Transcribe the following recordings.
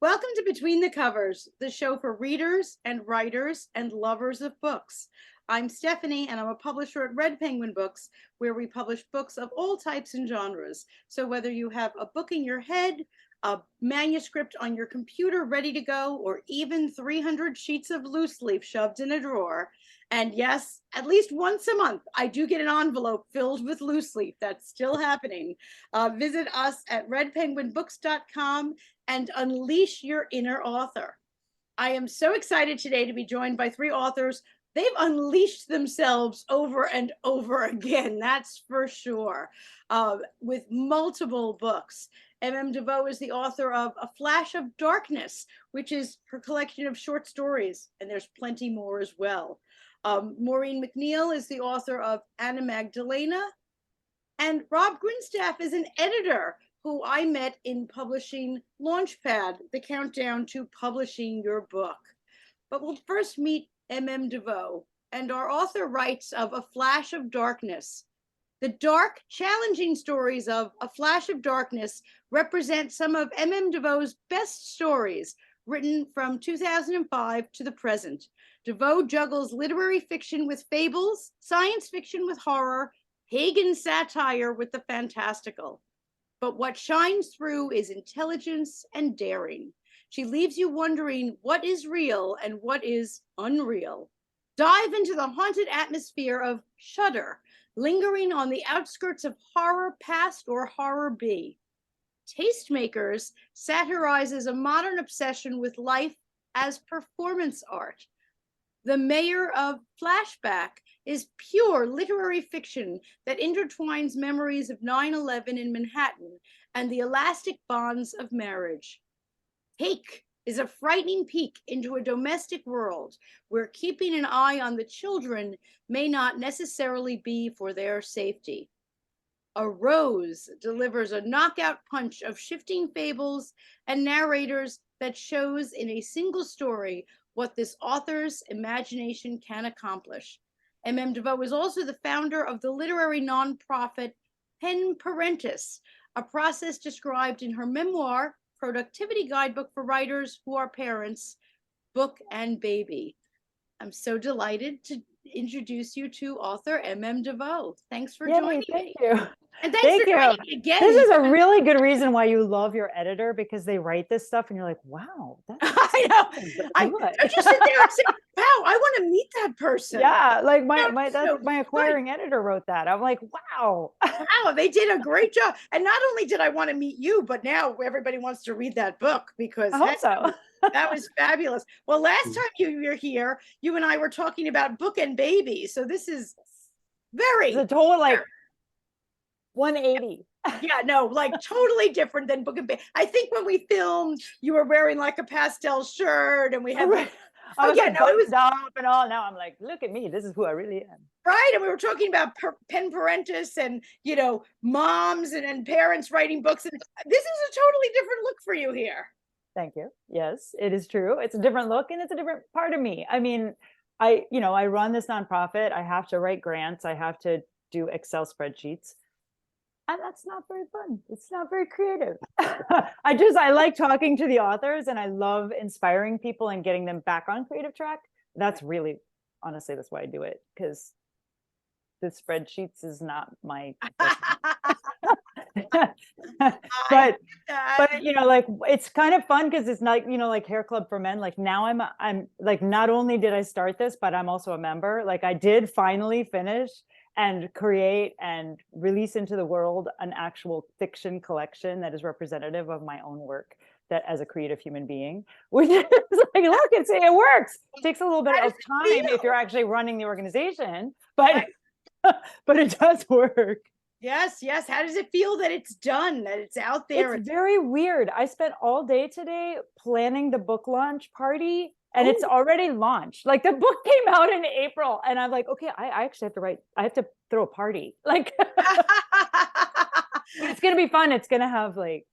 Welcome to Between the Covers, the show for readers and writers and lovers of books. I'm Stephanie, and I'm a publisher at Red Penguin Books, where we publish books of all types and genres. So whether you have a book in your head, a manuscript on your computer ready to go, or even 300 sheets of loose leaf shoved in a drawer, and yes, at least once a month, I do get an envelope filled with loose leaf. That's still happening. Visit us at redpenguinbooks.com and unleash your inner author. I am so excited today to be joined by three authors. They've unleashed themselves over and over again, that's for sure, with multiple books. M.M. DeVoe is the author of A Flash of Darkness, which is her collection of short stories, and there's plenty more as well. Maureen McNeil is the author of Anna Magdalena, and Robb Grindstaff is an editor who I met in publishing Launchpad, the countdown to publishing your book. But we'll first meet M.M. DeVoe, and our author writes of A Flash of Darkness. The dark, challenging stories of A Flash of Darkness represent some of M.M. DeVoe's best stories, written from 2005 to the present. DeVoe juggles literary fiction with fables, science fiction with horror, pagan satire with the fantastical. But what shines through is intelligence and daring. She leaves you wondering what is real and what is unreal. Dive into the haunted atmosphere of Shudder, lingering on the outskirts of horror past or horror be. Tastemakers satirizes a modern obsession with life as performance art. The Mayor of Flashback is pure literary fiction that intertwines memories of 9/11 in Manhattan and the elastic bonds of marriage. Take is a frightening peek into a domestic world where keeping an eye on the children may not necessarily be for their safety. A Rose delivers a knockout punch of shifting fables and narrators that shows in a single story what this author's imagination can accomplish. M.M. DeVoe is also the founder of the literary nonprofit Pen Parentis, a process described in her memoir, Productivity Guidebook for Writers Who Are Parents, Book and Baby. I'm so delighted to introduce you to author M.M. DeVoe. Thanks for joining me. Thank you. And thanks for joining me again. This is a really good reason why you love your editor, because they write this stuff and you're like, wow, that's I know. I just sit there and say, wow, I want to meet that person. Yeah, like my acquiring editor wrote that. I'm like, wow. Wow, they did a great job. And not only did I want to meet you, but now everybody wants to read that book, because I hope so. That was fabulous. Well, last time you were here, you and I were talking about Book and Baby. So this is it's a total like 180. Yeah, no, like totally different than Book and Baby. I think when we filmed, you were wearing like a pastel shirt, and we had like, it was up and all. Now I'm like, look at me, this is who I really am. Right, and we were talking about Pen Parentis and moms and parents writing books, and this is a totally different look for you here. Thank you. Yes, it is true. It's a different look, and it's a different part of me. I mean, I run this nonprofit. I have to write grants. I have to do Excel spreadsheets. And that's not very fun. It's not very creative. I like talking to the authors, and I love inspiring people and getting them back on creative track. That's really, honestly, that's why I do it, because the spreadsheets is not my but like, it's kind of fun because it's not, like Hair Club for Men. Like now I'm like, not only did I start this, but I'm also a member. Like I did finally finish and create and release into the world an actual fiction collection that is representative of my own work, that as a creative human being, which is like, look, it works. It takes a little bit of time if you're actually running the organization, but it does work. Yes. How does it feel that it's done, that it's out there? It's very weird. I spent all day today planning the book launch party, and it's already launched. Like the book came out in April, and I'm like, okay, I actually have to I have to throw a party. Like, it's going to be fun. It's going to have like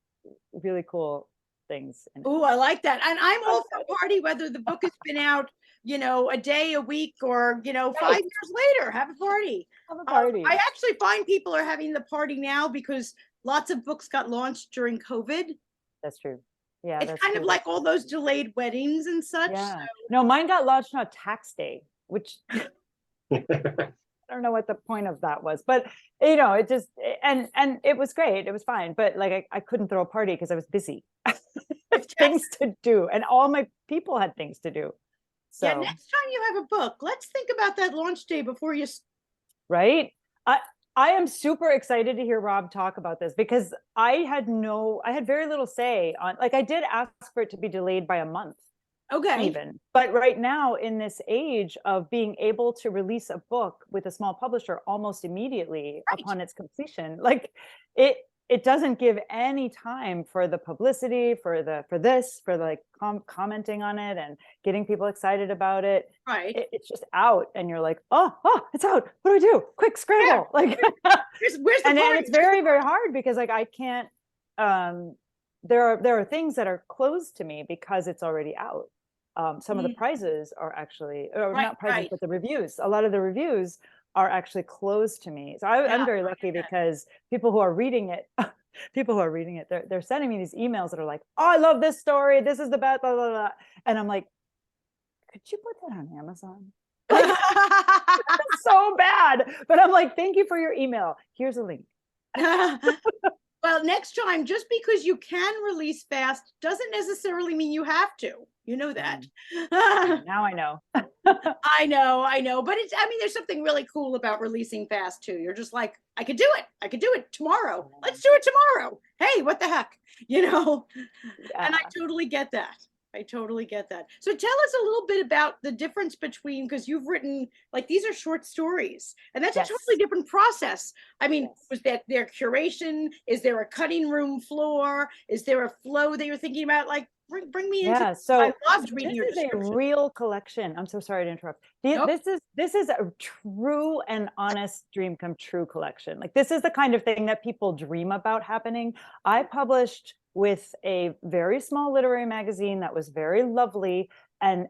really cool things. Oh, I like that. And I'm all for a party, whether the book has been out, a day, a week, or, 5 years later, have a party. Have a party. I actually find people are having the party now because lots of books got launched during COVID. That's true. Yeah, It's that's kind of true. like all those delayed weddings and such. Yeah. No, mine got lodged on a tax day, which I don't know what the point of that was, but it just, and it was great. It was fine. But like, I couldn't throw a party because I was busy. It's Things to do. And all my people had things to do. yeah, So, next time you have a book, let's think about that launch day before you. right. I am super excited to hear Rob talk about this because I had very little say on, like, I did ask for it to be delayed by a month. Okay. Even, but right now in this age of being able to release a book with a small publisher almost immediately Right. upon its completion, like it doesn't give any time for the publicity, for like commenting on it and getting people excited about it. Right. It's just out, and you're like, oh, it's out. What do I do? Quick, scramble! Yeah. Like, where's the and party? it's very, very hard because like I can't. There are things that are closed to me because it's already out. Some of the prizes are actually, or Right, not prizes, right. but the reviews. A lot of the reviews are actually closed to me. So I'm very lucky because people who are reading it, they're sending me these emails that are like, oh, I love this story. This is the best, blah, blah, blah. And I'm like, could you put that on Amazon? Like, so bad. But I'm like, thank you for your email. Here's a link. Well, next time, just because you can release fast doesn't necessarily mean you have to. You know that. Now I know. I know. But I mean, there's something really cool about releasing fast too. You're just like, I could do it. I could do it tomorrow. Let's do it tomorrow. Hey, what the heck? Yeah. And I totally get that. I totally get that. So tell us a little bit about the difference between, because you've written, like, these are short stories, and that's a totally different process. I mean, was that their curation? Is there a cutting room floor? Is there a flow that you're thinking about? Like, bring me into. Yeah, so I loved reading your description. This is a real collection. I'm so sorry to interrupt. This is a true and honest dream come true collection. Like, this is the kind of thing that people dream about happening. I published with a very small literary magazine that was very lovely, and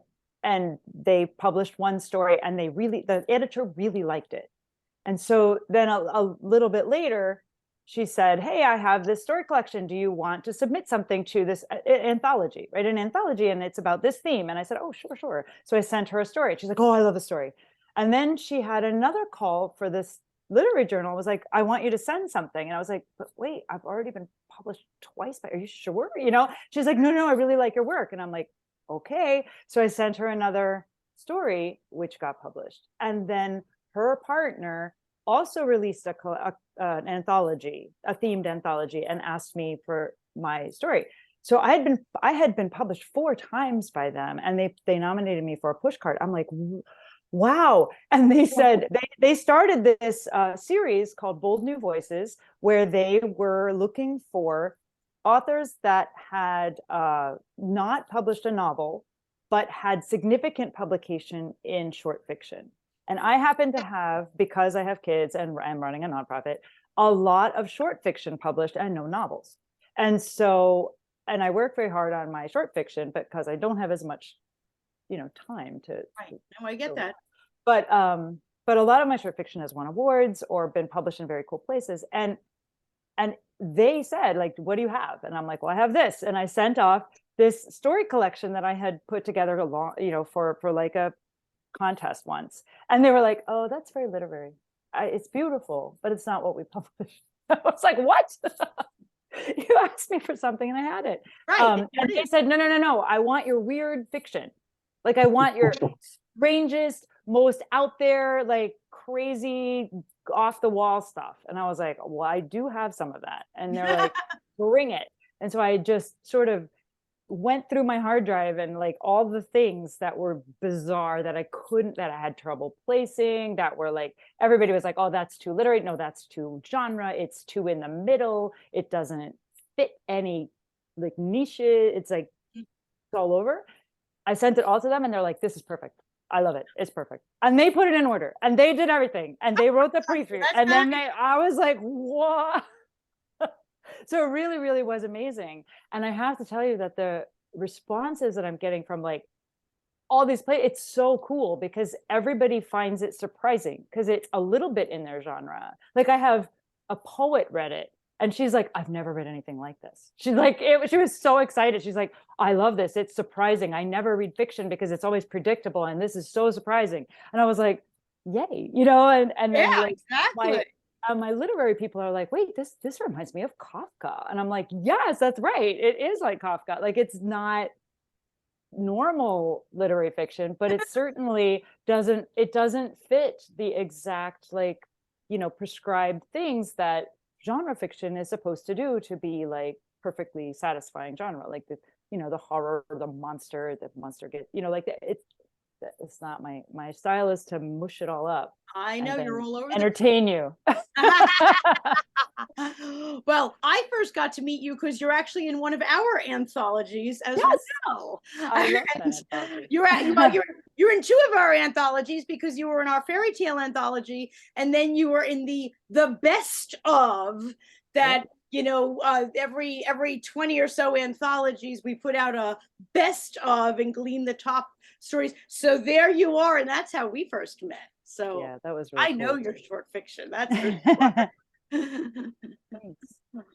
they published one story, and the editor really liked it. And so then a little bit later, she said, hey, I have this story collection. Do you want to submit something to this anthology, right? An anthology, and it's about this theme. And I said, oh, sure. So I sent her a story. She's like, oh, I love the story. And then she had another call for this literary journal. It was like, I want you to send something. And I was like, but wait, I've already been published twice. Are you sure? She's like, no, I really like your work. And I'm like, okay. So I sent her another story, which got published. And then her partner also released an anthology, a themed anthology, and asked me for my story. So I had been published 4 times by them, and they nominated me for a pushcart. I'm like, wow. And they said they started this series called Bold New Voices, where they were looking for authors that had not published a novel, but had significant publication in short fiction. And I happen to have, because I have kids and I'm running a nonprofit, a lot of short fiction published and no novels. And so, and I work very hard on my short fiction because I don't have as much, time to. Right. No, I get that. But a lot of my short fiction has won awards or been published in very cool places. And they said, like, what do you have? And I'm like, well, I have this. And I sent off this story collection that I had put together for like a contest once, and they were like, oh, that's very literary. It's beautiful, but it's not what we published. I was like, what? You asked me for something and I had it. Right. And they said, no, I want your weird fiction. Like, I want your strangest, most out there, like, crazy, off the wall stuff. And I was like, well, I do have some of that. And they're like, bring it. And so I just sort of went through my hard drive, and like all the things that were bizarre that I had trouble placing, that were like, everybody was like, oh, that's too literary. No, that's too genre. It's too in the middle. It doesn't fit any like niche. It's like, it's all over. I sent it all to them, and they're like, this is perfect. I love it. It's perfect. And they put it in order, and they did everything, and they wrote the preview. And then I was like, what? So it really, really was amazing. And I have to tell you that the responses that I'm getting from like all these plays, it's so cool because everybody finds it surprising because it's a little bit in their genre. Like, I have a poet read it And she's like, I've never read anything like this. She's like, she was so excited. She's like, I love this. It's surprising. I never read fiction because it's always predictable. And this is so surprising. And I was like, yay, and then Yeah, like exactly. my literary people are like, wait, this reminds me of Kafka. And I'm like, yes, that's right. It is like Kafka. Like, it's not normal literary fiction, but it certainly doesn't fit the exact, like, prescribed things that genre fiction is supposed to do to be like perfectly satisfying genre, like the horror, the monster get, like it's not my style. Is to mush it all up. I know you're all over entertain you. Well, I first got to meet you because you're actually in one of our anthologies as Yes, well. I love that anthology. You're in two of our anthologies, because you were in our fairy tale anthology, and then you were in the best of that. Every 20 or so anthologies, we put out a best of and glean the top stories. So there you are, and that's how we first met. So yeah, that was really I know cool. your short fiction. That's for sure.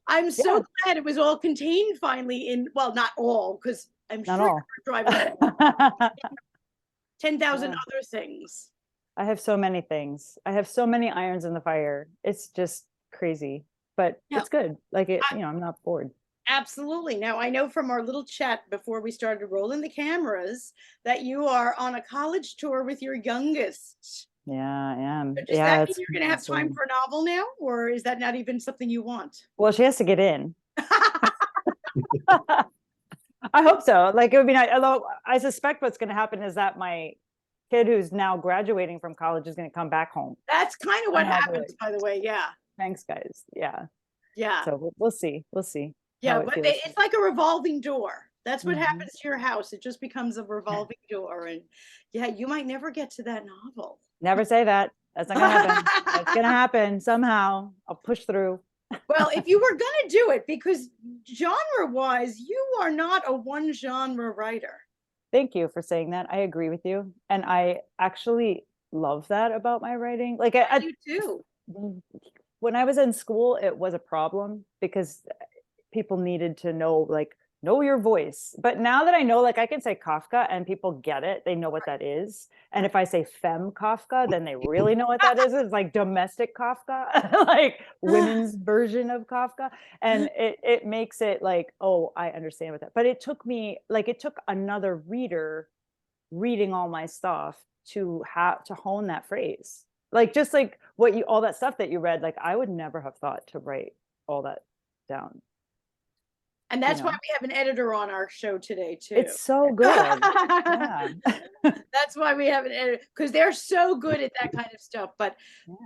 I'm so glad it was all contained finally in, well, not all, because I'm Not sure all. you're driving 10,000 other things. I have so many things. I have so many irons in the fire. It's just crazy, but it's good. Like I'm not bored. Absolutely. Now, I know from our little chat before we started rolling the cameras that you are on a college tour with your youngest. Yeah, I am. Does that mean you're going to have time for a novel now, or is that not even something you want? Well, she has to get in. I hope so. Like, it would be nice. Although I suspect what's going to happen is that my kid who's now graduating from college is going to come back home. That's kind of what happens, by the way. Yeah. Thanks, guys. Yeah. Yeah. So we'll see. We'll see. Yeah, but it's like a revolving door. That's what happens to your house. It just becomes a revolving door. And yeah, you might never get to that novel. Never say that. That's not gonna happen. It's gonna happen somehow. I'll push through. Well, if you were gonna do it, because genre-wise, you are not a one genre writer. Thank you for saying that. I agree with you. And I actually love that about my writing. Like, I do too. When I was in school, it was a problem because people needed to know your voice. But now that I know, like, I can say Kafka and people get it. They know what that is. And if I say femme Kafka, then they really know what that is. It's like domestic Kafka, like women's version of Kafka. And it makes it like, oh, I understand what that. But it took another reader reading all my stuff to hone that phrase. Like, just like all that stuff that you read, like, I would never have thought to write all that down. And that's why we have an editor on our show today too. It's so good. Yeah. That's why we have an editor, because they're so good at that kind of stuff. But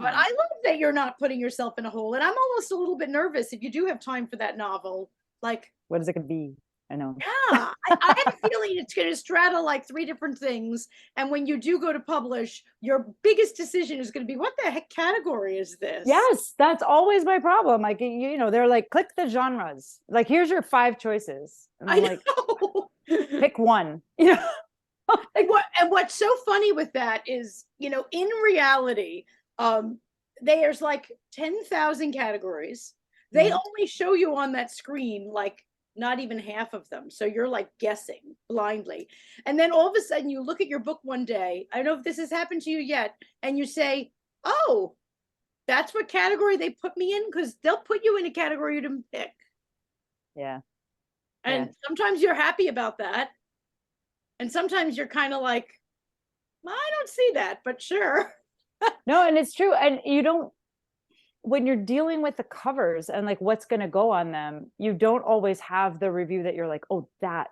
I love that you're not putting yourself in a hole. And I'm almost a little bit nervous if you do have time for that novel. Like, what is it going to be? I know. Yeah, I have a feeling it's going to straddle like 3 different things. And when you do go to publish, your biggest decision is going to be, what the heck category is this? Yes, that's always my problem. Like, they're like, click the genres. Like, here's your 5 choices. And I'm like, pick one. And what's so funny with that is, in reality, there's like 10,000 categories. They only show you on that screen like not even half of them. So you're like guessing blindly. And then all of a sudden you look at your book one day, I don't know if this has happened to you yet, and you say, oh, that's what category they put me in, because they'll put you in a category you didn't pick. Yeah. And sometimes you're happy about that. And sometimes you're kind of like, well, I don't see that, but sure. No, and it's true. And when you're dealing with the covers and like what's going to go on them, you don't always have the review that you're like, oh, that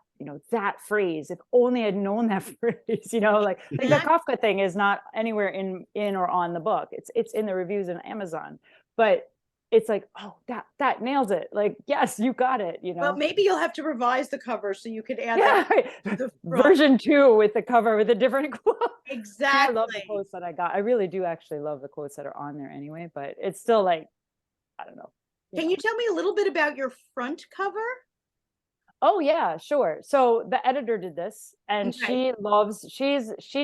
phrase, if only I'd known that phrase, like the Kafka thing is not anywhere in or on the book. It's in the reviews on Amazon, but it's like, oh, that nails it. Like, yes, you got it. Well, maybe you'll have to revise the cover so you could add that version 2 with the cover with a different quote. Exactly. I love the quotes that I got. I really do actually love the quotes that are on there anyway, but it's still like, I don't know. Can you tell me a little bit about your front cover? Oh yeah, sure. So the editor did this, and she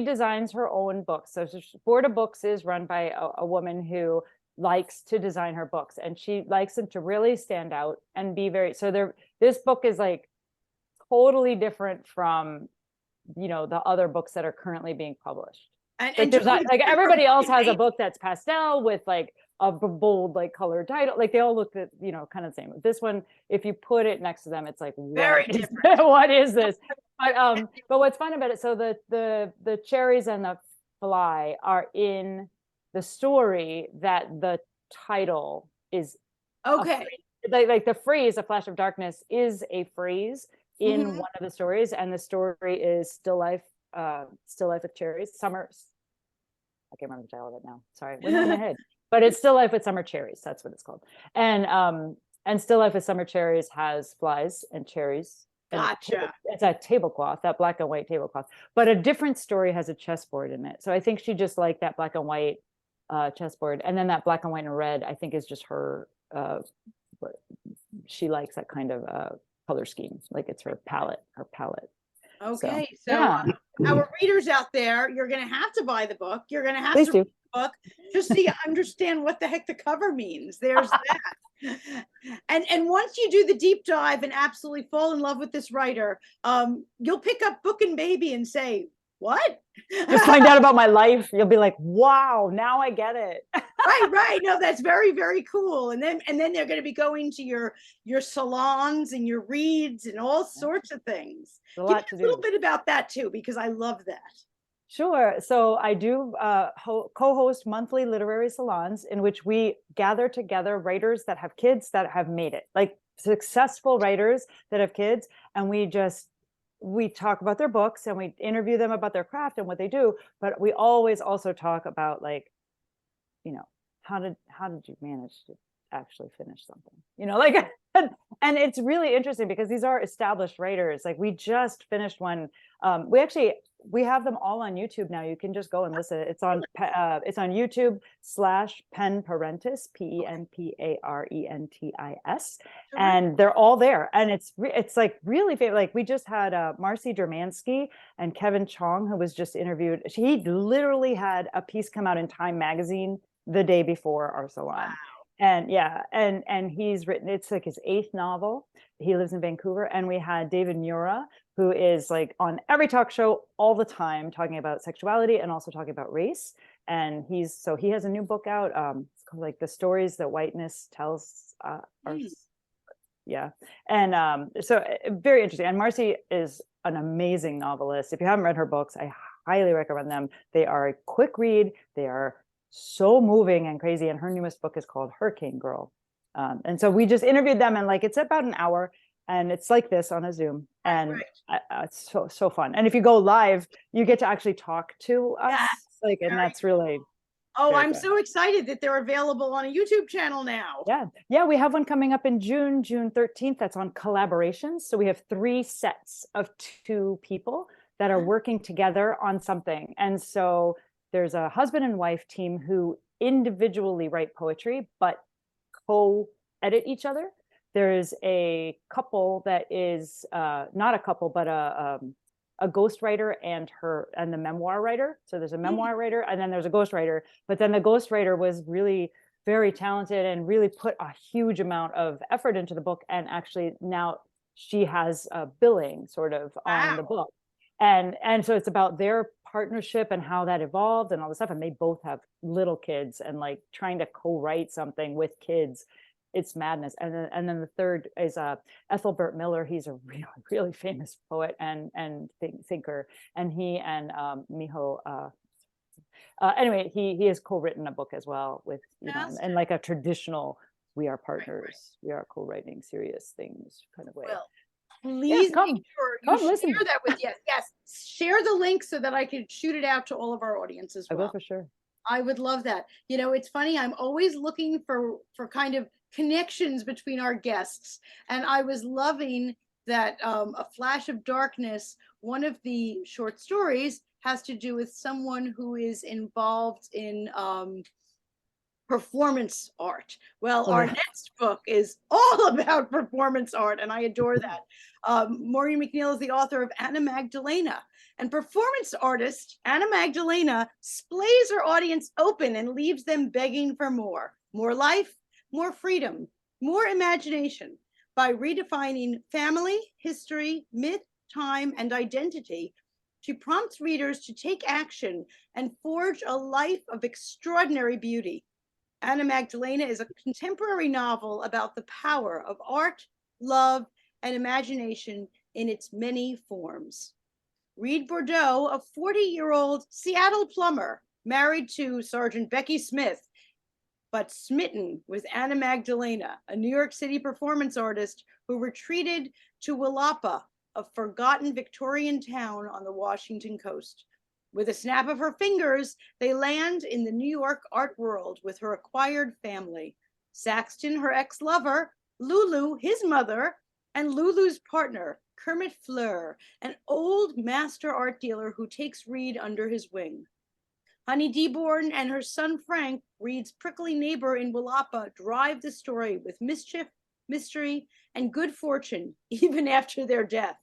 designs her own books. So Borda Books is run by a woman who likes to design her books, and she likes them to really stand out and be very, so this book is like totally different from, you know, the other books that are currently being published. Like there's not, like everybody else has a book that's pastel with like a bold like colored title, like they all look at, you know, kind of the same. This one, if you put it next to them, it's like Very different. what is this? But what's fun about it, so the cherries and the fly are in the story that the title is Okay. like the phrase "a flash of darkness" is a phrase in one of the stories, and the story is Still Life with Cherries. I can't remember the title of it now. Sorry, went out of my head. But it's Still Life with Summer Cherries. That's what it's called. And Still Life with Summer Cherries has flies and cherries. Gotcha. It's a tablecloth, that black and white tablecloth. But a different story has a chessboard in it. So I think she just liked that black and white chessboard. And then that black and white and red, I think, is just her. She likes that kind of color scheme. Like it's her palette. Okay, so our readers out there, you're going to have to buy the book. You're going to have to read the book just so you understand what the heck the cover means. There's that. And once you do the deep dive and absolutely fall in love with this writer, you'll pick up Book and Baby and say, what? Just find out about my life. You'll be like, wow, now I get it. Right. No, that's very, very cool. And then they're going to be going to your salons and your reads and all sorts of things. Give me a little bit about that too, because I love that. Sure. So I do co-host monthly literary salons in which we gather together writers that have kids that have made it, like successful writers that have kids, and we talk about their books and we interview them about their craft and what they do, but we always also talk about, like, you know, how did you manage to actually finish something, you know, like, and it's really interesting because these are established writers. Like we just finished one. We have them all on YouTube now. You can just go and listen. It's on YouTube /Pen Parentis, PENPARENTIS, and they're all there. And it's like really famous. Like we just had Marcy Dermansky and Kevin Chong, who was just interviewed. He literally had a piece come out in Time magazine the day before our salon. Wow. And and he's written, it's like his 8th novel. He lives in Vancouver. And we had David Mura, who is like on every talk show all the time talking about sexuality and also talking about race. And he has a new book out. It's called like The Stories That Whiteness Tells And so very interesting. And Marcy is an amazing novelist. If you haven't read her books, I highly recommend them. They are a quick read. They are so moving and crazy. And her newest book is called Hurricane Girl. And so we just interviewed them, and like it's about an hour, and it's like this on a Zoom, and it's so fun. And if you go live, you get to actually talk to us, and that's really. Oh, I'm so excited that they're available on a YouTube channel now. Yeah, we have one coming up in June 13th. That's on collaborations. So we have 3 sets of 2 people that are working together on something, and so there's a husband and wife team who individually write poetry, but co-edit each other. There's a couple that is not a couple, but a ghostwriter and the memoir writer. So there's a memoir writer, and then there's a ghostwriter. But then the ghostwriter was really very talented and really put a huge amount of effort into the book. And actually now she has a billing sort of on the book. And so it's about their partnership and how that evolved and all this stuff. And they both have little kids, and like trying to co-write something with kids, it's madness. And then the third is Ethelbert Miller. He's a really, really famous poet and thinker. And he and Miho, anyway, he has co-written a book as well with, and like a traditional, we are partners, we are co-writing serious things kind of way. Well, please make sure you share that with share the link so that I can shoot it out to all of our audience as well. I will, for sure. I would love that. You know, it's funny, I'm always looking for kind of connections between our guests, and I was loving that A Flash of Darkness, one of the short stories has to do with someone who is involved in performance art. Well, our next book is all about performance art, and I adore that. Maureen McNeil is the author of Anna Magdalena, and performance artist Anna Magdalena splays her audience open and leaves them begging for more. more life, more freedom, more imagination by redefining family, history, myth, time, and identity. She prompts readers to take action and forge a life of extraordinary beauty. Anna Magdalena is a contemporary novel about the power of art, love, and imagination in its many forms. Reed Bordeaux, a 40-year-old Seattle plumber married to Sergeant Becky Smith, but smitten with Anna Magdalena, a New York City performance artist who retreated to Willapa, a forgotten Victorian town on the Washington coast. With a snap of her fingers, they land in the New York art world with her acquired family. Saxton, her ex-lover, Lulu, his mother, and Lulu's partner, Kermit Fleur, an old master art dealer who takes Reed under his wing. Honey Dearborn and her son Frank, Reed's prickly neighbor in Willapa, drive the story with mischief, mystery, and good fortune, even after their death.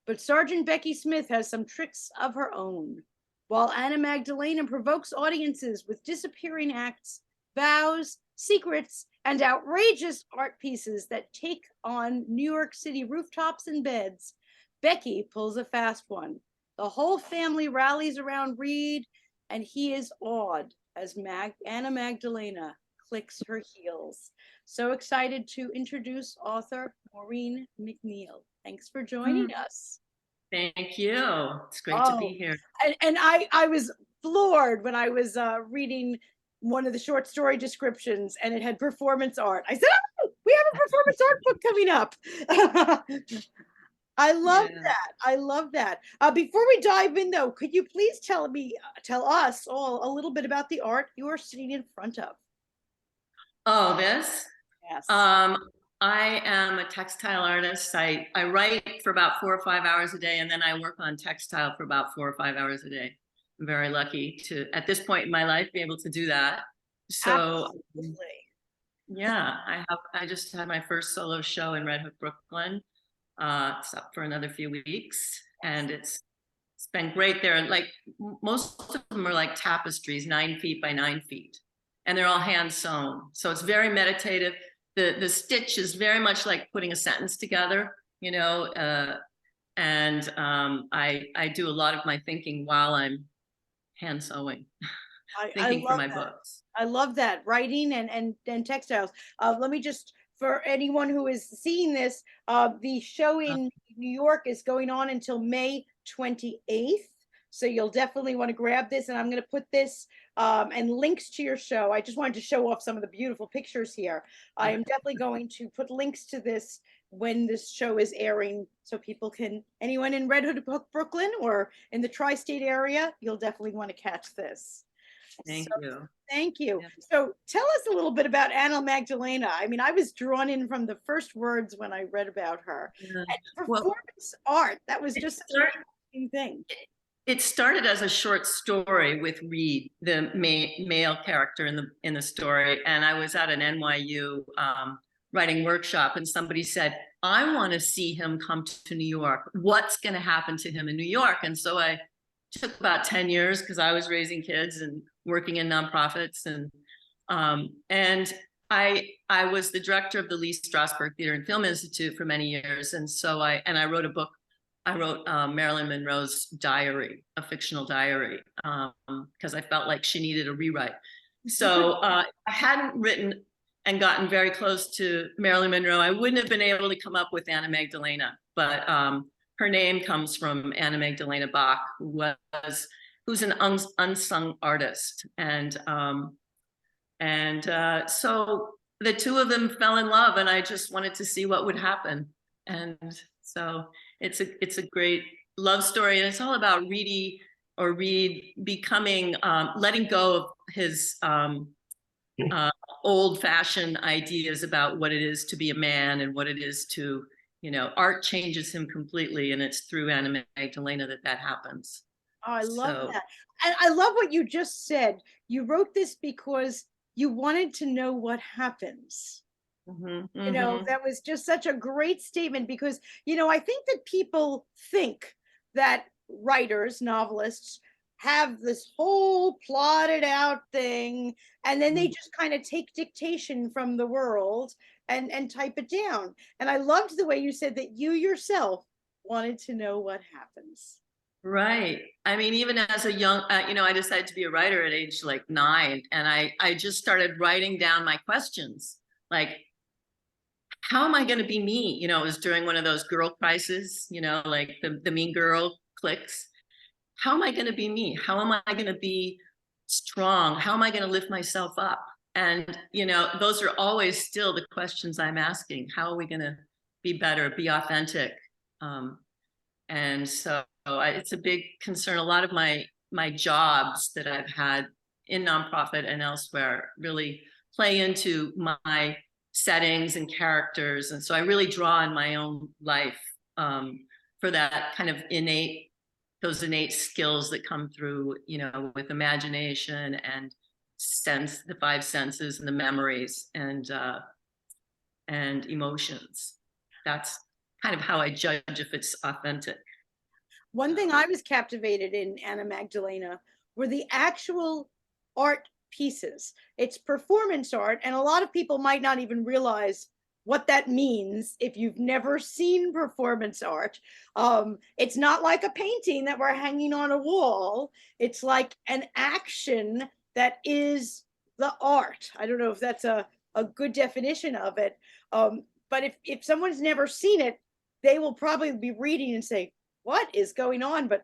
But Sergeant Becky Smith has some tricks of her own. While Anna Magdalena provokes audiences with disappearing acts, vows, secrets, and outrageous art pieces that take on New York City rooftops and beds, Becky pulls a fast one. The whole family rallies around Reed, and he is awed as Anna Magdalena clicks her heels. So excited to introduce author Maureen McNeil. Thanks for joining us. Thank you. It's great to be here. And I was floored when I was reading one of the short story descriptions and it had performance art. I said, oh, we have a performance art book coming up. I love that. I love that. Before we dive in though, could you please tell us all a little bit about the art you are sitting in front of? Oh, this? Yes. I am a textile artist. I write for about 4 or 5 hours a day, and then I work on textile for about 4 or 5 hours a day. I'm very lucky to, at this point in my life, be able to do that. So, yeah, I just had my first solo show in Red Hook, Brooklyn. It's up for another few weeks, and it's been great there. Like most of them are like tapestries, 9 feet by 9 feet, and they're all hand sewn. So it's very meditative. The stitch is very much like putting a sentence together, you know, and I do a lot of my thinking while I'm hand sewing, thinking for my books. I love that, writing and textiles. Let me just, for anyone who is seeing this, the show in New York is going on until May 28th. So you'll definitely want to grab this, and I'm going to put this and links to your show. I just wanted to show off some of the beautiful pictures here. I am definitely going to put links to this when this show is airing, so people can, anyone in Red Hook, Brooklyn, or in the tri-state area, you'll definitely want to catch this. Thank you. Thank you. Yeah. So tell us a little bit about Anna Magdalena. I mean, I was drawn in from the first words when I read about her. Yeah. And performance art, that was just an interesting thing. It started as a short story with Reed, the male character in the story, and I was at an NYU writing workshop, and somebody said, I want to see him come to New York. What's going to happen to him in New York? And so I took about 10 years because I was raising kids and working in nonprofits, and I was the director of the Lee Strasberg Theater and Film Institute for many years, and so I wrote a book. I wrote Marilyn Monroe's diary, a fictional diary, because I felt like she needed a rewrite. So I hadn't written and gotten very close to Marilyn Monroe. I wouldn't have been able to come up with Anna Magdalena, but her name comes from Anna Magdalena Bach, who's an unsung artist, and so the two of them fell in love, and I just wanted to see what would happen, and so it's a great love story, and it's all about Reed becoming, letting go of his old-fashioned ideas about what it is to be a man and what it is to, you know, art changes him completely, and it's through Anna Magdalena that happens. Oh, I love that. And I love what you just said. You wrote this because you wanted to know what happens. You know, that was just such a great statement, because, you know, I think that people think that writers, novelists have this whole plotted out thing, and then they just kind of take dictation from the world and type it down. And I loved the way you said that you yourself wanted to know what happens. Right. I mean, even as a young, I decided to be a writer at age like 9, and I just started writing down my questions. Like, how am I going to be me? It was during one of those girl crises, like the mean girl clicks. How am I going to be me? How am I going to be strong? How am I going to lift myself up? And, those are always still the questions I'm asking. How are we going to be better, be authentic? And so it's a big concern. A lot of my jobs that I've had in nonprofit and elsewhere really play into my settings and characters. And so I really draw on my own life for that kind of those innate skills that come through, with imagination and the 5 senses and the memories and emotions. That's kind of how I judge if it's authentic. One thing I was captivated in Anna Magdalena were the actual art pieces. It's performance art, and a lot of people might not even realize what that means if you've never seen performance art. It's not like a painting that we're hanging on a wall. It's like an action that is the art. I don't know if that's a good definition of it. But if someone's never seen it, they will probably be reading and say, what is going on? But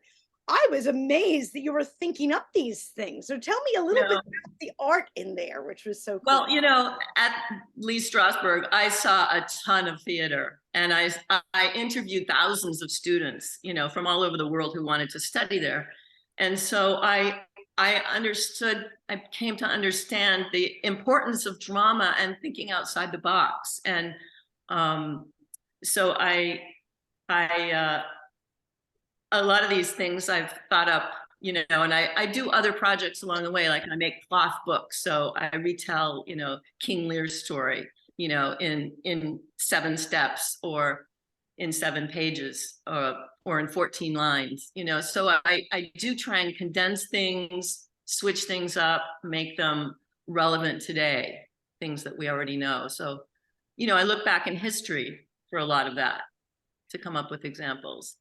I was amazed that you were thinking up these things. So tell me a little bit about the art in there, which was so cool. Well, at Lee Strasberg, I saw a ton of theater, and I interviewed thousands of students, from all over the world who wanted to study there. And so I came to understand the importance of drama and thinking outside the box. And so a lot of these things I've thought up, and I do other projects along the way, like I make cloth books. So I retell, King Lear's story, in 7 steps or in 7 pages or in 14 lines, so I do try and condense things, switch things up, make them relevant today, things that we already know. So, I look back in history for a lot of that to come up with examples.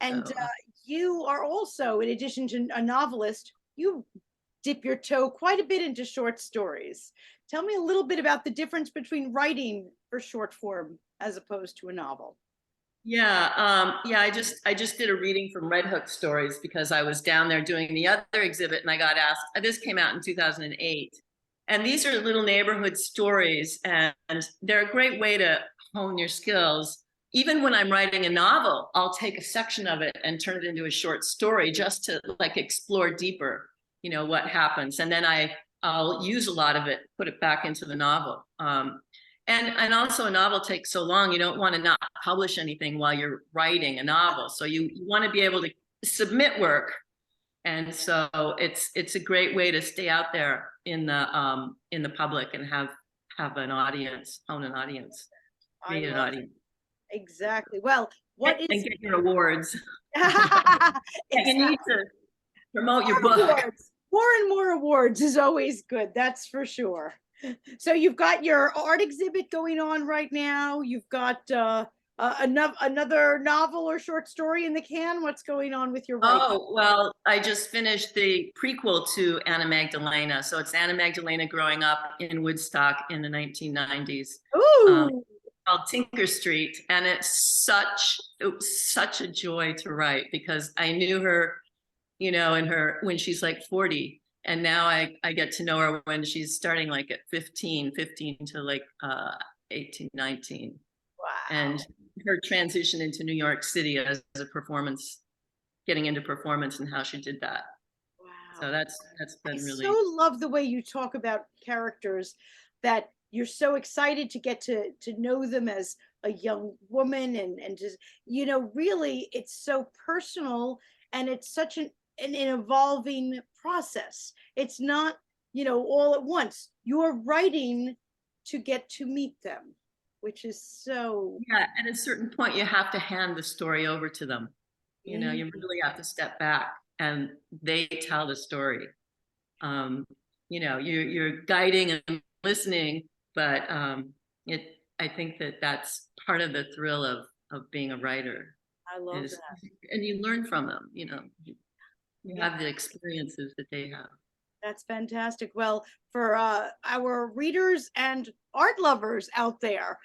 And you are also, in addition to a novelist, you dip your toe quite a bit into short stories. Tell me a little bit about the difference between writing for short form as opposed to a novel. Yeah, I just did a reading from Red Hook Stories because I was down there doing the other exhibit, and I got asked. This came out in 2008, and these are little neighborhood stories, and they're a great way to hone your skills. Even when I'm writing a novel, I'll take a section of it and turn it into a short story just to like explore deeper, what happens. And then I'll use a lot of it, put it back into the novel. And also a novel takes so long, you don't want to not publish anything while you're writing a novel. So you want to be able to submit work. And so it's a great way to stay out there in the public and have an audience, own an audience, create an audience. Exactly. Well, and get your awards. Exactly. You need to promote your book. Awards. More and more awards is always good. That's for sure. So you've got your art exhibit going on right now. You've got another novel or short story in the can. What's going on with your writing? Oh, well, I just finished the prequel to Anna Magdalena. So it's Anna Magdalena growing up in Woodstock in the 1990s. Ooh. Called Tinker Street, and it was such a joy to write because I knew her, when she's like 40, and now I get to know her when she's starting like at 15 to like 18, 19. Wow. And her transition into New York City as a performance, getting into performance and how she did that. Wow. So that's been really. I so love the way you talk about characters that you're so excited to get to know them as a young woman and just, really it's so personal, and it's such an evolving process. It's not, all at once. You're writing to get to meet them, which is so. Yeah, at a certain point, you have to hand the story over to them. You really have to step back and they tell the story. You know, you're guiding and listening, but I think that that's part of the thrill of being a writer. I love that. And you learn from them, you know, you have the experiences that they have. That's fantastic. Well, for our readers and art lovers out there,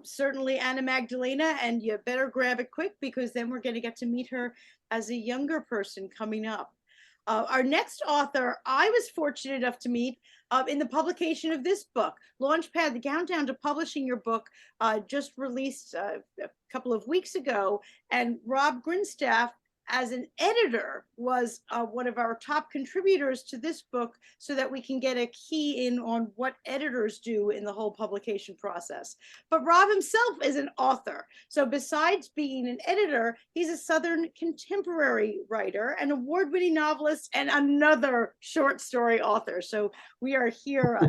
certainly Anna Magdalena, and you better grab it quick because then we're going to get to meet her as a younger person coming up. Our next author, I was fortunate enough to meet in the publication of this book, Launchpad, the Countdown to Publishing Your Book, just released a couple of weeks ago. And Robb Grindstaff, as an editor, was one of our top contributors to this book, so that we can get a key in on what editors do in the whole publication process. But Robb himself is an author. So besides being an editor, he's a Southern contemporary writer, an award-winning novelist, and another short story author. So we are here,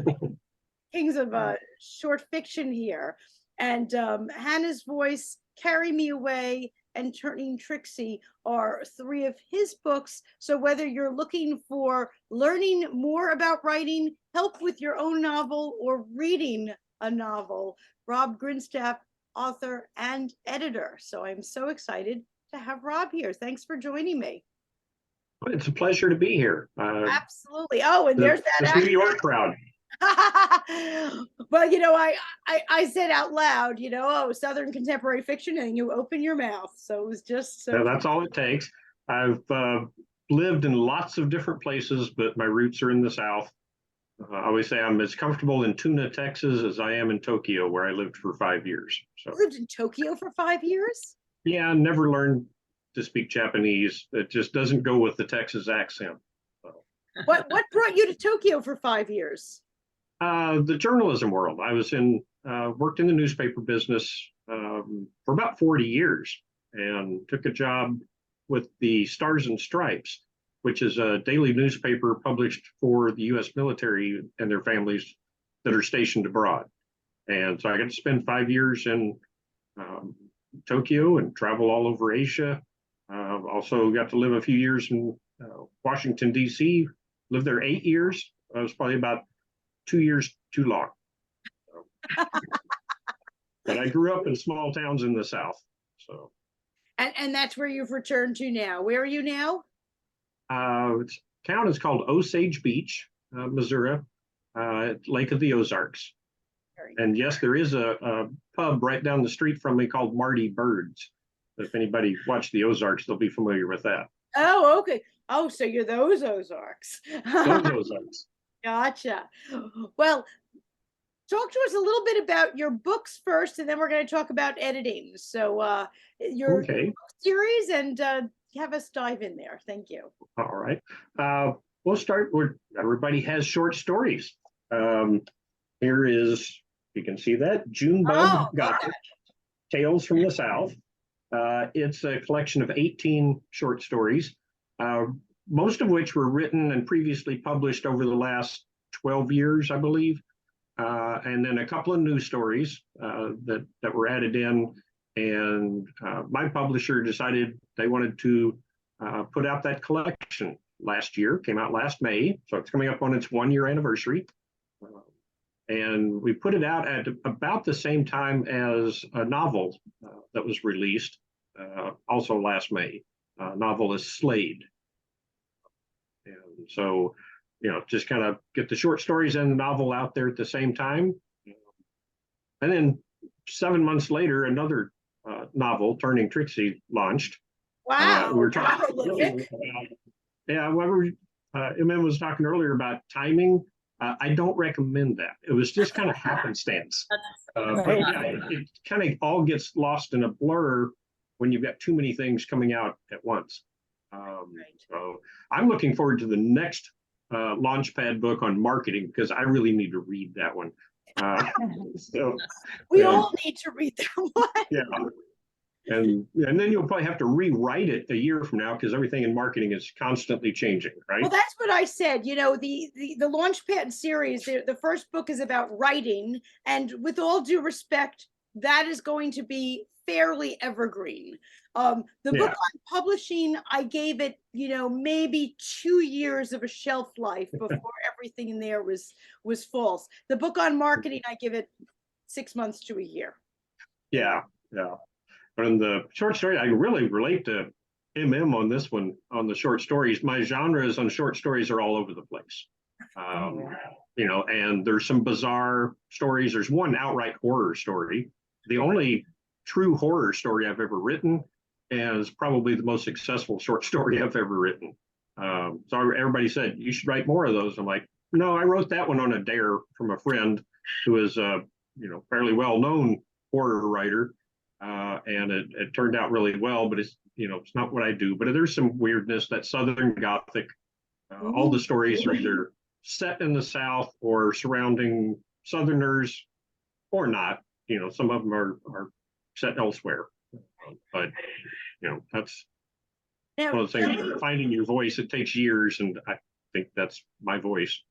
kings of short fiction here. And Hannah's Voice, Carry Me Away, and Turning Trixie are three of his books. So whether you're looking for learning more about writing, help with your own novel, or reading a novel, Robb Grindstaff, author and editor. So I'm so excited to have Robb here. Thanks for joining me. It's a pleasure to be here. Absolutely. Oh, and there's that New York crowd. Well, you know, I said out loud, you know, oh, Southern contemporary fiction, and you open your mouth. So it was just so. Yeah, that's all it takes. I've lived in lots of different places, but my roots are in the South. I always say I'm as comfortable in Tuna, Texas, as I am in Tokyo, where I lived for 5 years. So you lived in Tokyo for 5 years? Yeah, never learned to speak Japanese. It just doesn't go with the Texas accent. So. What brought you to Tokyo for 5 years? The journalism world. I was worked in the newspaper business for about 40 years, and took a job with the Stars and Stripes, which is a daily newspaper published for the U.S. military and their families that are stationed abroad. And so I got to spend 5 years in Tokyo and travel all over Asia. Also got to live a few years in Washington, D.C., lived there 8 years. I was probably about 2 years too long. So. But I grew up in small towns in the South. So. And that's where you've returned to now. Where are you now? Town is called Osage Beach, Missouri, Lake of the Ozarks. And yes, there is a pub right down the street from me called Marty Bird's. If anybody watched the Ozarks, they'll be familiar with that. Oh, okay. Oh, so you're those Ozarks. Those Ozarks. Gotcha. Well, talk to us a little bit about your books first, and then we're going to talk about editing. So your book series, and have us dive in there. Thank you. All right. We'll start where everybody has short stories. Here is, you can see that, Junebug Goddard, Tales from the South. It's a collection of 18 short stories, most of which were written and previously published over the last 12 years, I believe. And then a couple of new stories that were added in. And my publisher decided they wanted to put out that collection last year, came out last May. So it's coming up on its 1-year anniversary. And we put it out at about the same time as a novel that was released also last May. Novel is Slade. And so, you know, just kind of get the short stories and the novel out there at the same time. And then 7 months later, another novel, Turning Trixie, launched. Wow. We were talking earlier about, Emin was talking earlier about timing. I don't recommend that. It was just kind of happenstance. But yeah, it kind of all gets lost in a blur when you've got too many things coming out at once. So I'm looking forward to the next Launchpad book on marketing, because I really need to read that one. We all need to read that one. Yeah. And then you'll probably have to rewrite it a year from now, because everything in marketing is constantly changing, right? Well, that's what I said. You know, the Launchpad series, the first book is about writing, and with all due respect, that is going to be fairly evergreen. The book on publishing, I gave it, maybe 2 years of a shelf life before everything in there was false. The book on marketing, I give it 6 months to a year. Yeah. But in the short story, I really relate to MM on this one, on the short stories. My genres on short stories are all over the place. And there's some bizarre stories. There's one outright horror story. The only true horror story I've ever written, and is probably the most successful short story I've ever written. So everybody said, you should write more of those. I'm like, no, I wrote that one on a dare from a friend who is a fairly well-known horror writer. And it turned out really well, but it's not what I do. But there's some weirdness, that Southern Gothic. All the stories are either set in the South or surrounding Southerners, or not. Some of them are set elsewhere. But that's one of the things. Finding your voice, it takes years, and I think that's my voice.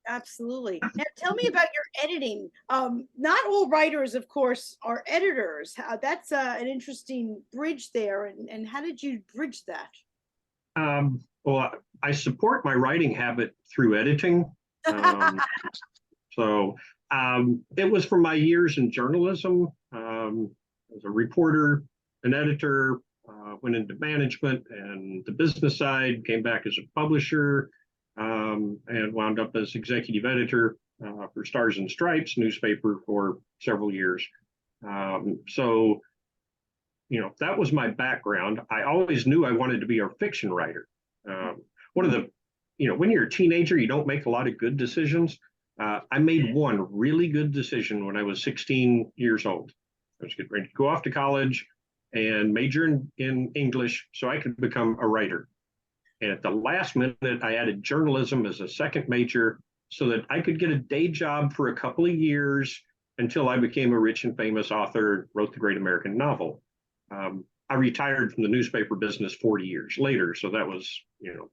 Absolutely. Now, tell me about your editing. Not all writers, of course, are editors. That's an interesting bridge there. And how did you bridge that? Well, I support my writing habit through editing. So it was from my years in journalism. As a reporter, an editor, went into management and the business side, came back as a publisher, and wound up as executive editor for Stars and Stripes newspaper for several years. So that was my background. I always knew I wanted to be a fiction writer. One of the, when you're a teenager, you don't make a lot of good decisions. I made one really good decision when I was 16 years old. I was getting ready to go off to college and major in English so I could become a writer. And at the last minute, I added journalism as a second major so that I could get a day job for a couple of years until I became a rich and famous author, wrote the great American novel. I retired from the newspaper business 40 years later. So that was,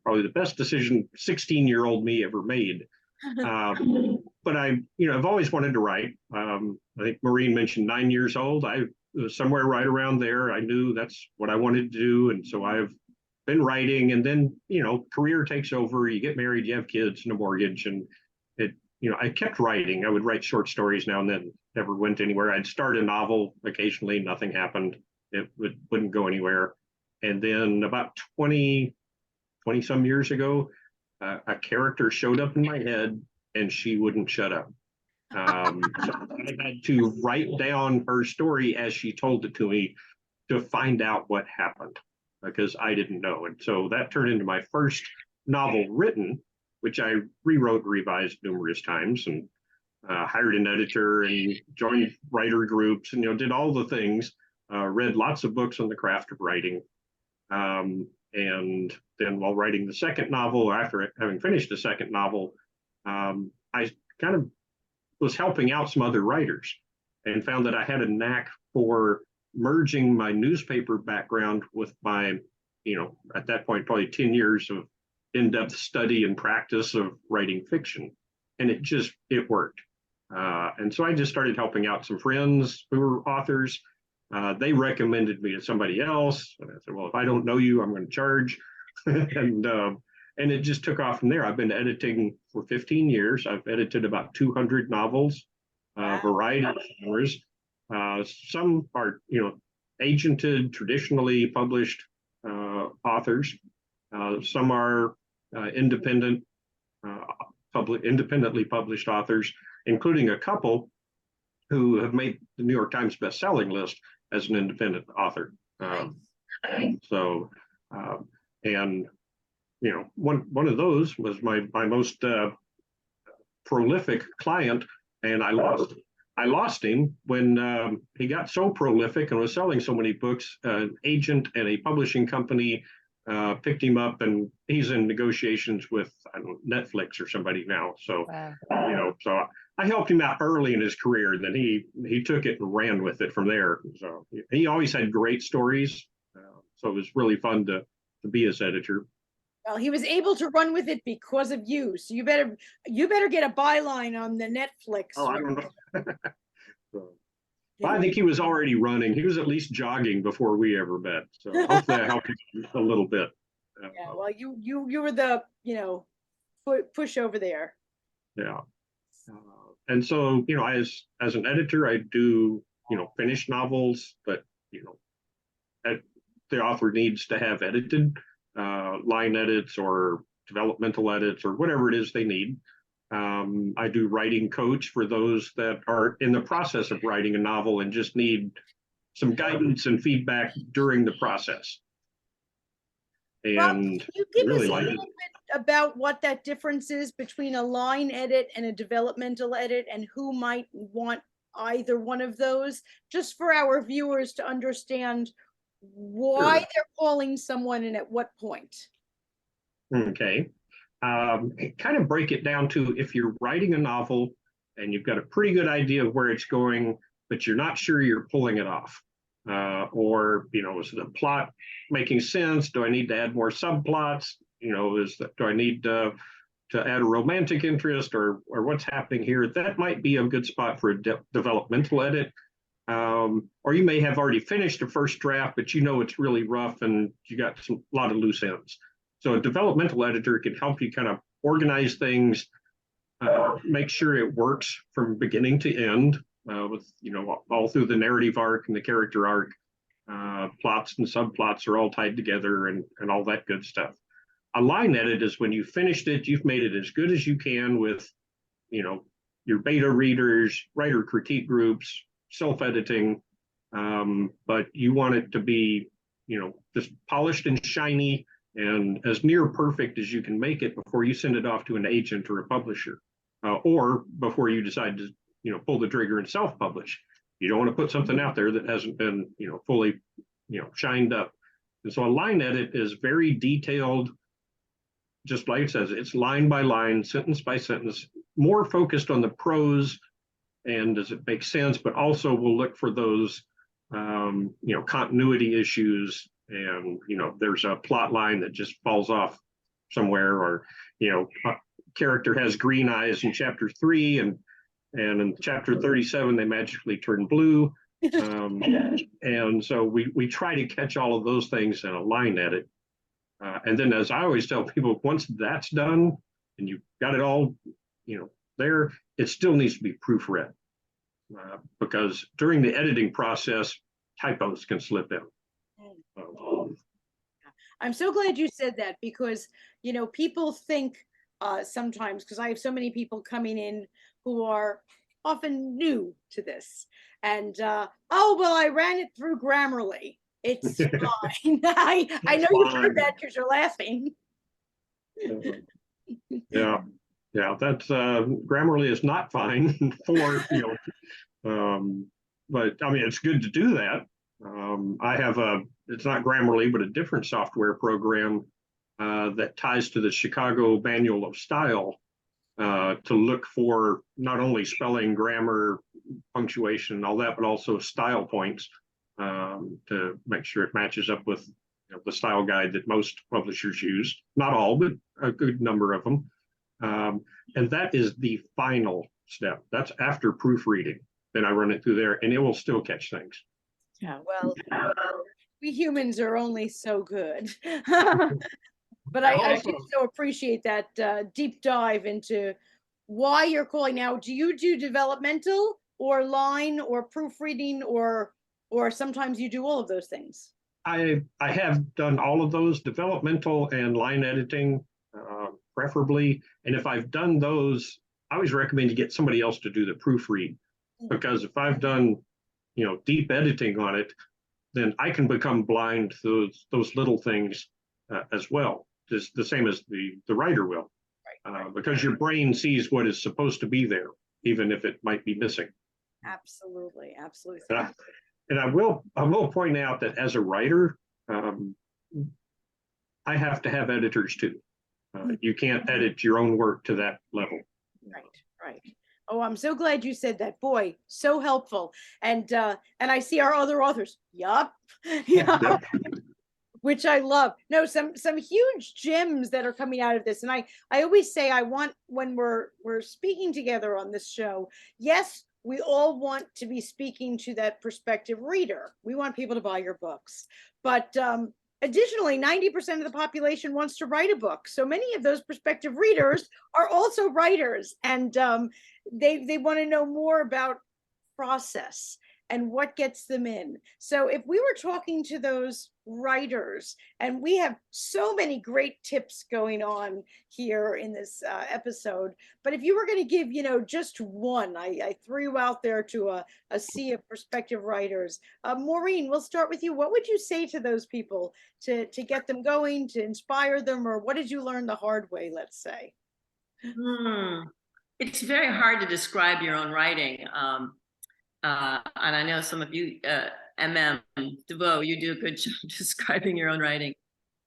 probably the best decision 16-year-old me ever made. But I've always wanted to write. I think Maureen mentioned 9 years old. I was somewhere right around there. I knew that's what I wanted to do. And so I've been writing, and then, career takes over, you get married, you have kids and a mortgage. And I kept writing. I would write short stories now and then, never went anywhere. I'd start a novel occasionally, nothing happened. It wouldn't go anywhere. And then about 20 some years ago, a character showed up in my head and she wouldn't shut up. So I had to write down her story as she told it to me to find out what happened, because I didn't know. And so that turned into my first novel written, which I rewrote and revised numerous times, and hired an editor and joined writer groups and, did all the things, read lots of books on the craft of writing. And then while writing the second novel, after having finished the second novel, I kind of was helping out some other writers and found that I had a knack for merging my newspaper background with my, at that point, probably 10 years of in-depth study and practice of writing fiction. And it worked. And so I just started helping out some friends who were authors. They recommended me to somebody else. And I said, well, if I don't know you, I'm going to charge. And it just took off from there. I've been editing for 15 years. I've edited about 200 novels, variety of genres. Some are, agented, traditionally published authors. Some are independently published authors, including a couple who have made the New York Times bestselling list as an independent author. One of those was my most prolific client, and I lost him when he got so prolific and was selling so many books. An agent and a publishing company picked him up, and he's in negotiations with Netflix or somebody now. So so I helped him out early in his career, and then he took it and ran with it from there. So he always had great stories, so it was really fun to be his editor. Well, he was able to run with it because of you. So you better get a byline on the Netflix. Oh, I don't know. I think he was already running. He was at least jogging before we ever met. So hopefully I helped you a little bit. Yeah, well, you were the, push over there. Yeah. And so, as an editor, I do, finished novels, but, the author needs to have edited line edits or developmental edits or whatever it is they need. I do writing coach for those that are in the process of writing a novel and just need some guidance and feedback during the process. And can you give really us a like little bit about what that difference is between a line edit and a developmental edit, and who might want either one of those, just for our viewers to understand why they're calling someone and at what point? Okay. Kind of break it down to, if you're writing a novel and you've got a pretty good idea of where it's going, but you're not sure you're pulling it off. Or, is the plot making sense? Do I need to add more subplots? Do I need to add a romantic interest, or what's happening here? That might be a good spot for a developmental edit. Or you may have already finished a first draft, but it's really rough and you got a lot of loose ends. So a developmental editor can help you kind of organize things, make sure it works from beginning to end, with, all through the narrative arc and the character arc. Plots and subplots are all tied together and all that good stuff. A line edit is when you finished it, you've made it as good as you can with, your beta readers, writer critique groups, self-editing, but you want it to be, just polished and shiny and as near perfect as you can make it before you send it off to an agent or a publisher, or before you decide to, pull the trigger and self-publish. You don't want to put something out there that hasn't been, fully, shined up. And so a line edit is very detailed, just like it says, it's line by line, sentence by sentence, more focused on the prose and does it make sense, but also we'll look for those, continuity issues. And, there's a plot line that just falls off somewhere, or, a character has green eyes in chapter 3 and in chapter 37, they magically turn blue. And so we try to catch all of those things in a line edit. And then, as I always tell people, once that's done and you've got it all, there, it still needs to be proofread. Because during the editing process, typos can slip in. I'm so glad you said that, because, people think sometimes, because I have so many people coming in who are often new to this, and oh, well, I ran it through Grammarly. It's fine. I know you've heard that because you're laughing. Yeah, that's Grammarly is not fine for, but I mean, it's good to do that. I have it's not Grammarly, but a different software program that ties to the Chicago Manual of Style, to look for not only spelling, grammar, punctuation, and all that, but also style points, to make sure it matches up with the style guide that most publishers use. Not all, but a good number of them. And that is the final step. That's after proofreading. Then I run it through there, and it will still catch things. Yeah, well, we humans are only so good. But I do so appreciate that deep dive into why you're calling now. Do you do developmental or line or proofreading, or sometimes you do all of those things? I have done all of those, developmental and line editing, preferably. And if I've done those, I always recommend you get somebody else to do the proofread, because if I've done, deep editing on it, then I can become blind to those little things as well. Just the same as the writer will, because your brain sees what is supposed to be there, even if it might be missing. Absolutely. And I will point out that as a writer, I have to have editors too. You can't edit your own work to that level. Right. Oh, I'm so glad you said that. Boy, so helpful. And I see our other authors. Yup. Yep. Which I love. No, some huge gems that are coming out of this. And I always say, I want, when we're speaking together on this show, yes, we all want to be speaking to that prospective reader. We want people to buy your books. But additionally, 90% of the population wants to write a book. So many of those prospective readers are also writers, and they want to know more about process and what gets them in. So if we were talking to those writers, and we have so many great tips going on here in this episode, but if you were going to give, just one, I threw you out there to a sea of prospective writers. Maureen, we'll start with you. What would you say to those people to get them going, to inspire them, or what did you learn the hard way, let's say? It's very hard to describe your own writing. And I know some of you, DeVoe, you do a good job describing your own writing.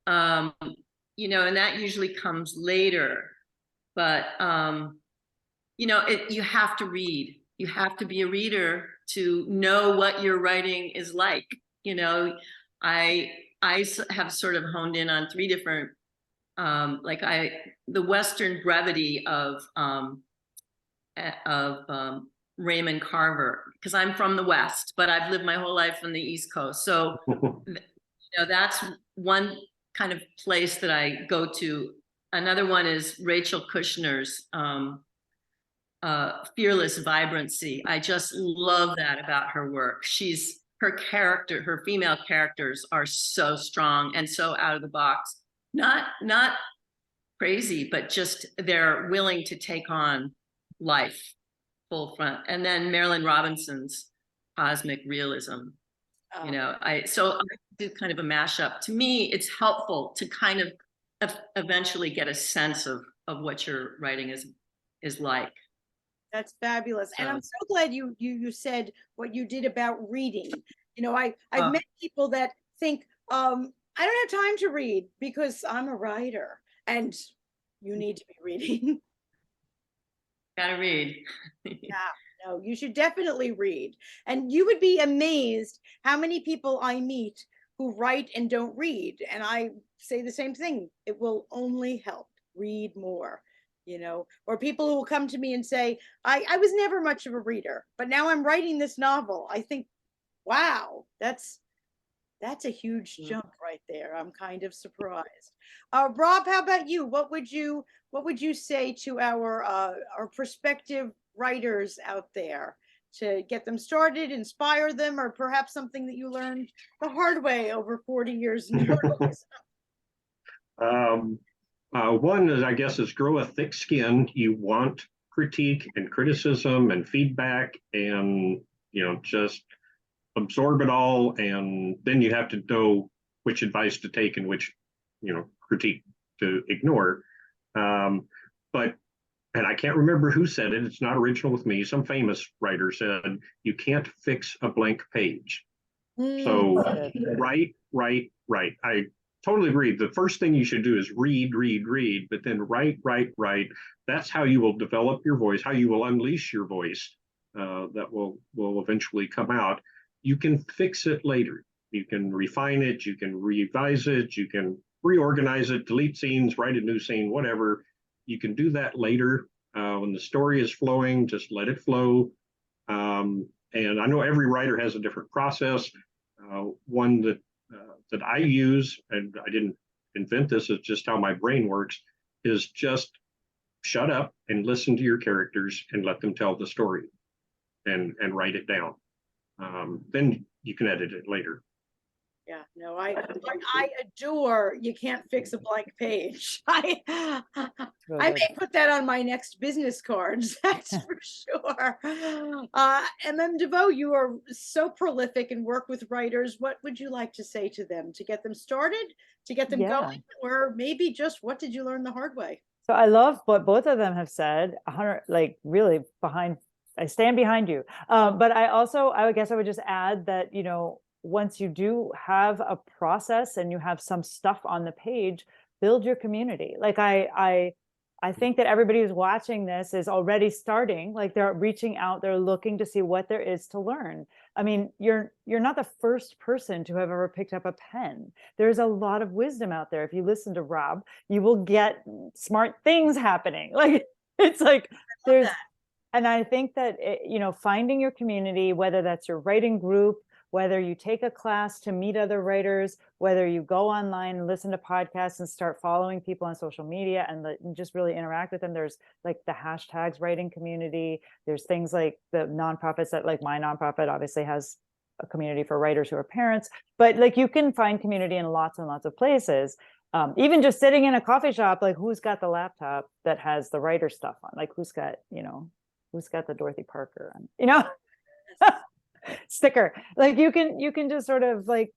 And that usually comes later. But, you have to read. You have to be a reader to know what your writing is like. I have sort of honed in on three different, the Western brevity of Raymond Carver, because I'm from the West, but I've lived my whole life on the East Coast. So, that's one kind of place that I go to. Another one is Rachel Kushner's Fearless Vibrancy. I just love that about her work. Her female characters are so strong and so out of the box. Not crazy, but just they're willing to take on life full front. And then Marilyn Robinson's Cosmic Realism. I did kind of a mashup. To me, it's helpful to kind of eventually get a sense of what your writing is like. That's fabulous. And I'm so glad you said what you did about reading. I've met people that think, I don't have time to read because I'm a writer, and you need to be reading. Gotta read. Yeah, no, you should definitely read. And you would be amazed how many people I meet who write and don't read. And I say the same thing. It will only help. Read more, or people who will come to me and say, I was never much of a reader, but now I'm writing this novel. I think, wow, that's a huge jump right there. I'm kind of surprised. Robb, how about you? What would you say to our prospective writers out there to get them started, inspire them, or perhaps something that you learned the hard way over 40 years in journalism? One is, I guess, is grow a thick skin. You want critique and criticism and feedback, and just absorb it all, and then you have to know which advice to take and which critique to ignore. And I can't remember who said it, it's not original with me, some famous writer said, you can't fix a blank page. So write. I totally agree. The first thing you should do is read, but then write. That's how you will develop your voice, how you will unleash your voice. That will eventually come out. You can fix it later. You can refine it, you can revise it, you can reorganize it, delete scenes, write a new scene, whatever. You can do that later. When the story is flowing, just let it flow. And I know every writer has a different process. One that I use, and I didn't invent this, it's just how my brain works, is just shut up and listen to your characters and let them tell the story and write it down. Then you can edit it later. Yeah, no, I adore You Can't Fix a Blank Page. I may put that on my next business cards, that's for sure. MM DeVoe, you are so prolific and work with writers. What would you like to say to them to get them started, to get them going, or maybe just what did you learn the hard way? So I love what both of them have said. 100, really I stand behind you. But I guess I would just add that, once you do have a process and you have some stuff on the page, build your community. Like I think that everybody who's watching this is already starting, like they're reaching out, they're looking to see what there is to learn. I mean, you're not the first person to have ever picked up a pen. There's a lot of wisdom out there. If you listen to Robb, you will get smart things happening. Like, it's like, And I think that, you know, finding your community, whether that's your writing group, whether you take a class to meet other writers, whether you go online and listen to podcasts and start following people on social media and just really interact with them. There's like the hashtags writing community. There's things like the nonprofits that, like my nonprofit obviously has a community for writers who are parents, but like you can find community in lots and lots of places. Even just sitting in a coffee shop, like who's got the laptop that has the writer stuff on? Like who's got, you know, who's got the Dorothy Parker on, you know, sticker? Like you can just sort of like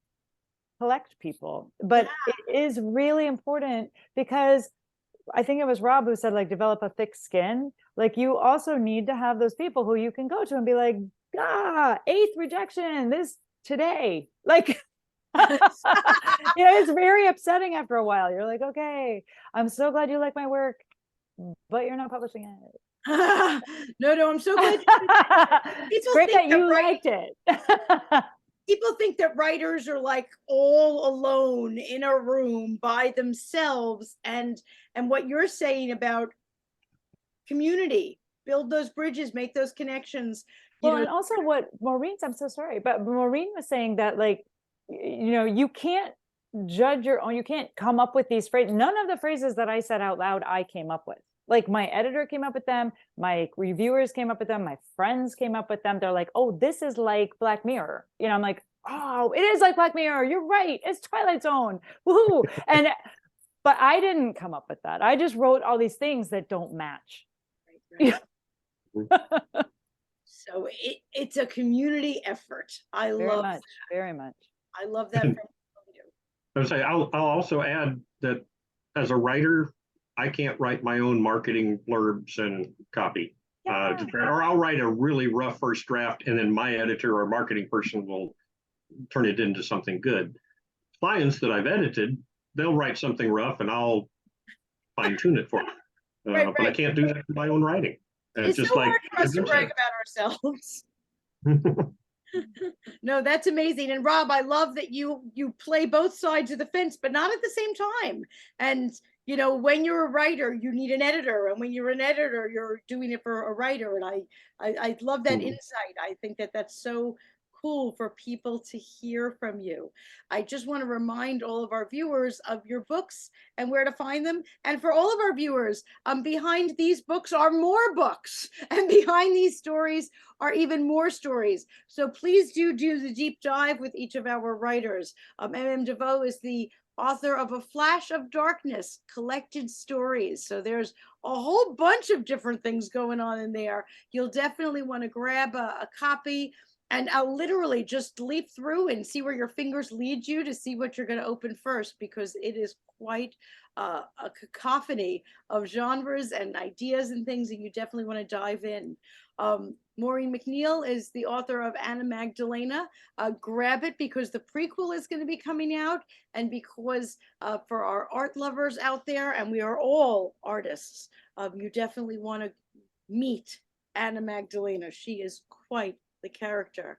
collect people, but it is really important because I think it was Rob who said like develop a thick skin. Like you also need to have those people who you can go to and be like, eighth rejection this today. Like, you know, it's very upsetting after a while. You're like, okay, I'm so glad you like my work, but you're not publishing it. No, I'm so glad. It's great that you liked it. People think that writers are like all alone in a room by themselves, and what you're saying about community, build those bridges, make those connections. Well, and also what Maureen's, I'm so sorry, but Maureen was saying that, like, you know, you can't judge your own, you can't come up with these phrases. None of the phrases that I said out loud, I came up with. Like my editor came up with them, my reviewers came up with them, my friends came up with them. They're like, oh, this is like Black Mirror. You know, I'm like, oh, it is like Black Mirror. You're right. It's Twilight Zone. Woohoo. But I didn't come up with that. I just wrote all these things that don't match. Right. So it's a community effort. I love that. Very much. I love that from you. I would say I'll also add that as a writer, I can't write my own marketing blurbs and copy. Or I'll write a really rough first draft and then my editor or marketing person will turn it into something good. Clients that I've edited, they'll write something rough and I'll fine tune it for them. But I can't do that in my own writing. It's just so hard for us to brag about ourselves. No, that's amazing. And Rob, I love that you play both sides of the fence, but not at the same time. And you know, when you're a writer, you need an editor, and when you're an editor, you're doing it for a writer. And I love that insight. I think that that's so cool for people to hear from you. I just want to remind all of our viewers of your books and where to find them. And for all of our viewers, behind these books are more books, and behind these stories are even more stories. So please do the deep dive with each of our writers. M.M. DeVoe is the author of A Flash of Darkness, collected stories. So there's a whole bunch of different things going on in there. You'll definitely want to grab a copy, and I'll literally just leap through and see where your fingers lead you to see what you're going to open first, because it is quite a cacophony of genres and ideas and things that you definitely want to dive in. Maureen McNeil is the author of Anna Magdalena. Grab it because the prequel is going to be coming out, and because for our art lovers out there, and we are all artists, you definitely want to meet Anna Magdalena. She is quite the character.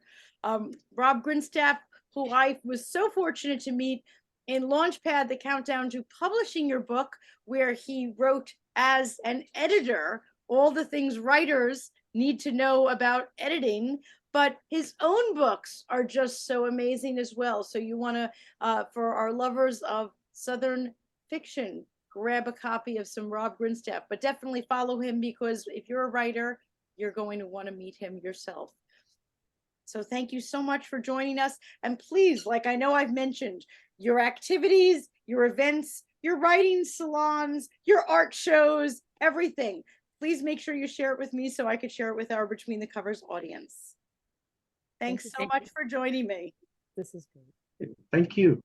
Robb Grindstaff, who I was so fortunate to meet in Launchpad, the countdown to publishing your book, where he wrote as an editor all the things writers need to know about editing, but his own books are just so amazing as well. So you want to, for our lovers of Southern fiction, grab a copy of some Robb Grindstaff, but definitely follow him, because if you're a writer, you're going to want to meet him yourself. So thank you so much for joining us. And please, like I know I've mentioned, your activities, your events, your writing salons, your art shows, everything. Please make sure you share it with me so I could share it with our Between the Covers audience. Thanks so much for joining me. This is great. Thank you.